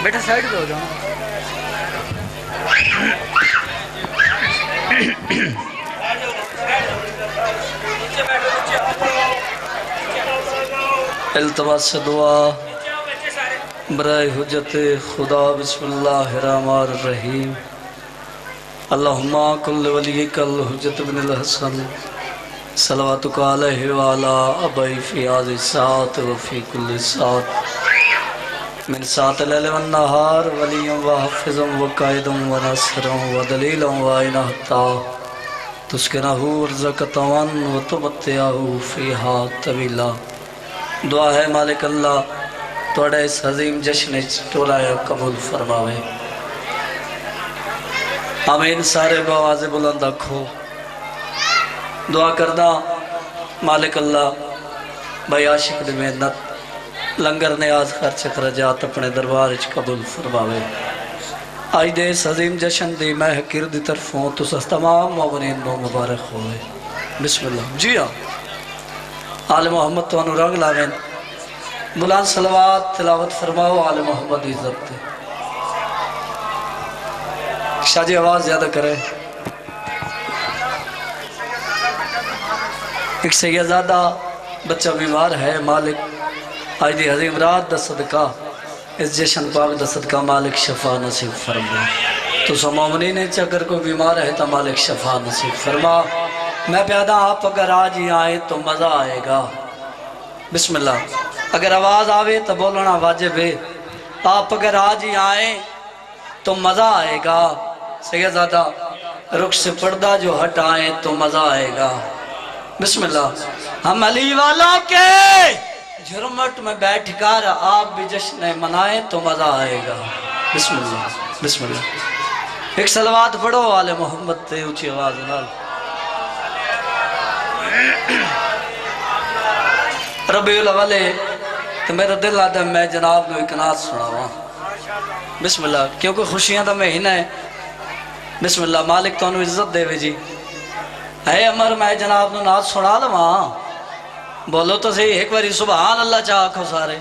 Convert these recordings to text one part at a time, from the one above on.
بیٹا side پہ ہو جاؤ. التماس دعا برائے حجت خدا. بسم اللہ الرحمن الرحیم. اللہم کل ولیک الحجت بن الحسن صلواتک علیہ وعلا ابائی فی هذه الساعة وفی کل ساعة من ساعة اللیل والنہار ولیا وحفظا وقائدا وناصرا ودلیلا وعینا حتی تسکنہ ارزقتا وتمتعہ فیہا طویلا. دعا ہے مالک اللہ توڑا اس عظیم جشن ٹولایا قبول فرماوے. آمین. سارے بآواز بلند آکھو. دعا کردہ مالک اللہ بھائی عاشق دی محنت لنگر نیاز خرچ خرجات اپنے دربار اچ قبول فرماوے. آج دے اس عظیم جشن دی میں حقیر دی طرفوں تو سس تمام مومنین نو مبارک ہوئے. بسم اللہ. جی ہاں آل محمد تو انورانگ لاوین بلند صلوات تلاوت فرماؤ آل محمد عزت تے. شاہ جی آواز زیادہ کرے. ایک سیدزادہ بچہ بیمار ہے. مالک آج دی عظیم رات دا صدقہ اس جشن پاک دا صدقہ مالک شفا نصیب فرما. تو سو مومنین اگر کوئی بیمار ہے تو مالک شفا نصیب فرما. میں پیادہ آپ اگر آج ہی آئے تو مزہ آئے گا. بسم اللہ. اگر آواز آوے تو بولنا واجب ہے. آپ اگر آج ہی آئیں تو مزہ آئے گا. سیدزادہ رخ سے پردہ جو ہٹ آئیں تو مزہ آئے گا. بسم اللہ. ہم علی والوں کے جھرمٹ میں بیٹھ کر آپ بھی جشن منائیں تو مزہ آئے گا. بسم اللہ. بسم اللہ. ایک صلوات پڑھو آل محمد تے اونچی آواز نال. ربیع الاول تو میرا دل آدم میں جناب نو ایک نعت سناواں. بسم اللہ. کیونکہ خوشیاں دا مہینہ ہے. بسم اللہ. مالک تو انو عزت دے وے جی. اے عمر میں جناب نو نعت سنا لواں. بولو تو صحیح ایک باری سبحان اللہ چاہ کھو سارے.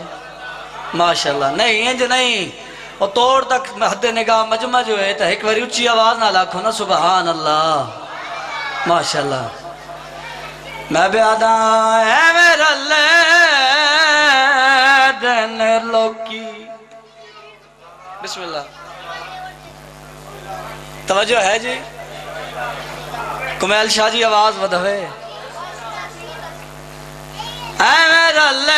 ماشاءاللہ. نہیں انج نہیں اور توڑ تک حد نگاہ مجمع جو ہے تو ایک باری اچھی آواز نہ لاکھو نا سبحان اللہ. ماشاءاللہ. میں بیادہ اے میرا لیدن لوکی. بسم اللہ. توجہ ہے جی. کمیل شاہ جی آواز بدھوے. اے میرا لیدن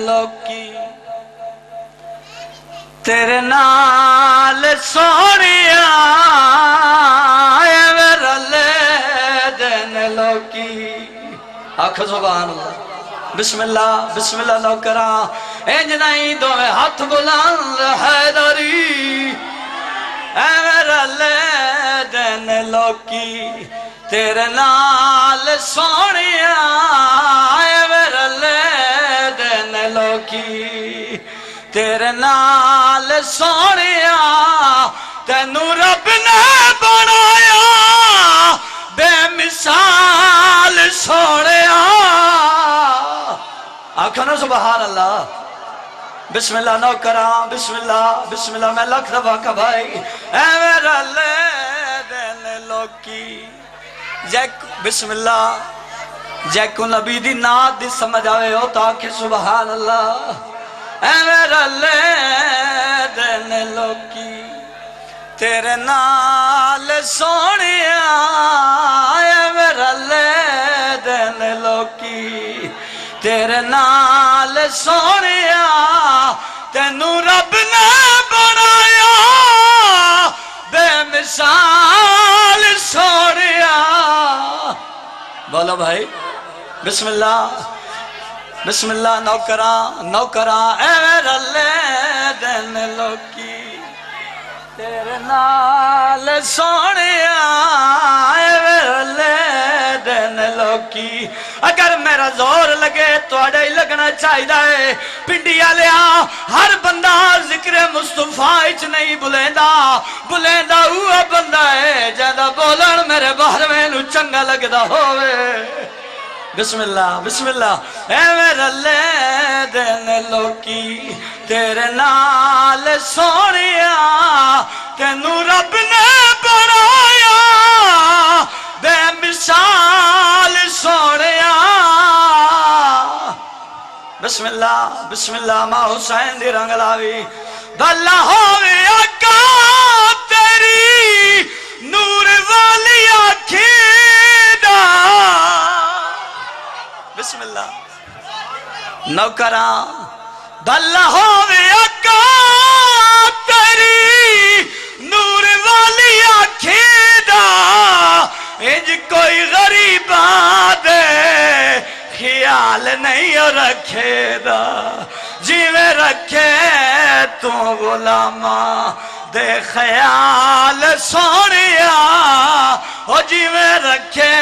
لوکی تیرے نال سونیا. اے میرا لیدن لوکی. آنکھ سبحان اللہ. بسم اللہ. بسم اللہ نوکران انج نہیں دو میں ہاتھ بلند حیدری. اے میرا لیدن لوکی تیرے نال سونیا. اے میرا لیدن لوکی تیرے نال سونیا. تینوں رب نے بنایا بے مثال سونیا. آنکھوں سبحان اللہ. بسم اللہ نوکران. بسم اللہ. بسم اللہ. میں لکھ دفعہ کا بھائی اے میرا لیدن لوکی. بسم اللہ. جے کو نبی دی نات دی سمجھ آوے ہو تاکہ سبحان اللہ. اے میرا لیدن لوکی تیرے نال سونیا. اے میرا لیدن لوکی تیرے نال سونیا. تینوں رب نے بنایا بے مثال سونیا. بولو بھائی. بسم اللہ. بسم اللہ. نوکران نوکران اے میرا لیدن لوکی تیرے نال سونیا. اے میرا لیدن لوکی. اگر میرا زور لگے تو اڑے لگنا چاہیے. پنڈیا لیا ہر بندہ ذکر مصطفیٰ اچ نہیں بلیندہ. بلیندہ ہوا بندہ ہے جیدہ بولن میرے باہر میں نو چنگا لگدہ ہوئے. بسم اللہ بسم اللہ اے میرے لے دین لوکی تیرے نال سونیا تینو رب نے بنایا بے مثال سونیا بسم اللہ ماں حسین دی رنگ لاوی بھلا ہووے آقا تیری نور والی آنکھیں دا بسم اللہ نوکراں بھلا ہووے آقا تیری نور والی آنکھیں دا انج کوئی غریباں دے خیال نہیں رکھے دا جی میں رکھے تو غلامہ دے خیال سونیا ہو جی میں رکھے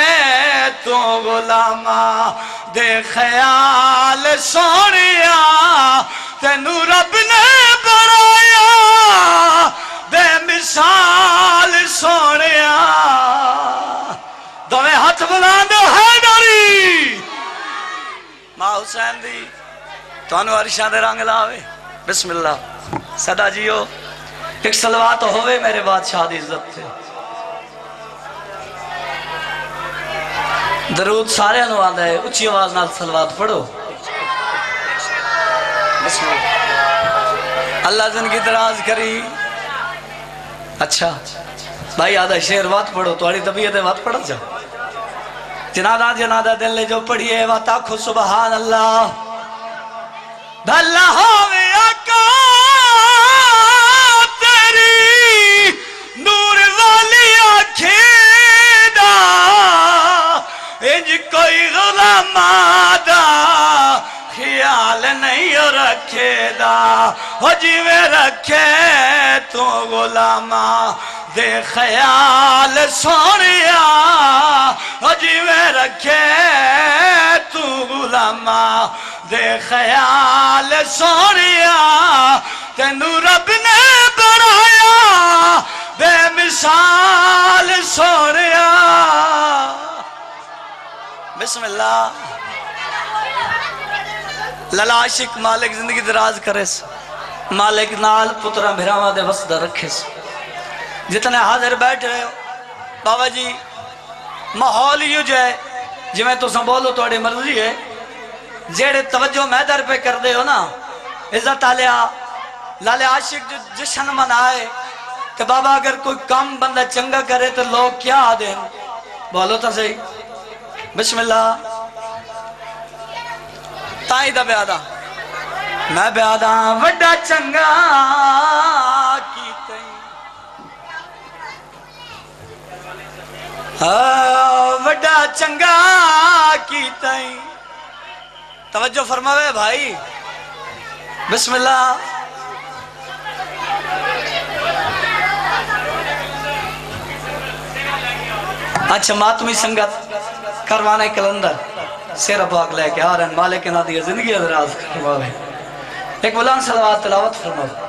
تو غلامہ دے خیال سونیا تینو رب نے بنایا بے مثال سونیا دوے ہاتھ بلاندو حیدری ماں حسین دی توانو عرشاں دے رنگ لاوے بسم اللہ صدا جیو ایک صلوات ہوئے میرے بادشاہ دی عزت تھے درود سارے انو آدھا ہے اچھی آواز نال صلوات پڑھو بسم اللہ اللہ زندگی دراز کری اچھا بھائی آدھا شیر وات پڑھو توڑی طبیعت ہے وات پڑھا جا جنادہ دل لے جو پڑھئے وات آکھو سبحان اللہ بھلا ہووے آقا تیری نور والی آنکھیں دا انج کوئی غلاماں دا خیال نہیں رکھے دا ہو جی میں رکھے تو غلاماں دے خیال سونیا ہو جی میں رکھے تو غلاماں دے خیال سونیا تینو رب نے بنایا بے مثال سونیا بسم اللہ للا عاشق مالک زندگی دراز کرے مالک نال پترہ بھراوہ دے وسدہ رکھے جتنے حاضر بیٹھ رہے ہو بابا جی ماحول یوں جائے جی میں تو سنبولو توڑی مرضی ہے جیڑے توجہ میدر پہ کر دے ہو نا عزت آلیا لالے عاشق جو جشن منائے کہ بابا اگر کوئی کم بندہ چنگا کرے تو لوگ کیا آدھیں بولو تا صحیح بسم اللہ تائیں دا بیادہ میں بیادہ وڈا چنگا کی تائیں وڈا چنگا کی تائیں توجہ فرماوے بھائی بسم اللہ اچھا ماتمی سنگت کروانے کلندر سیر پاک لے کے آ رہے ہیں مالک نادی زندگی ادراز فرماوے ایک بلند صلوات تلاوت فرماوے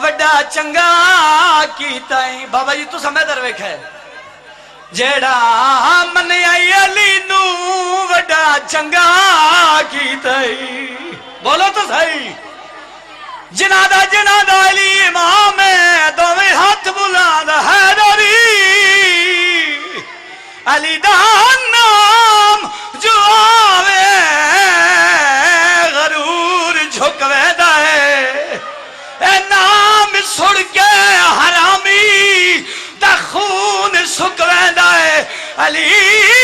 وڈا چنگا کیتائیں بابا جی تو سمے در ویکھ ہے جیڑا من آئی علی نو وڈا چنگا کیتائیں بولو تو صحیح جنادہ علی امام دوویں ہاتھ بلند حیدری علی دا نام جو آوے غرور جھکوے دائے اے نام سڑ کے حرامی دا خون سکوے دائے علی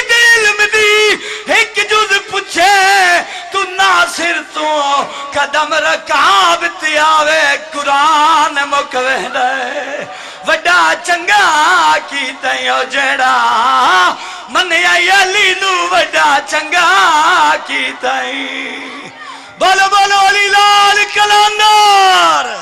دل میں دی ایک جز پچھے تو ناصر تو قدم رکابتی آوے قرآن مکوے دائے وڈا چنگا کی تیو جڑا من آئی علی نو وڈا چنگا کی تیو بولو بولو علی لال کلندر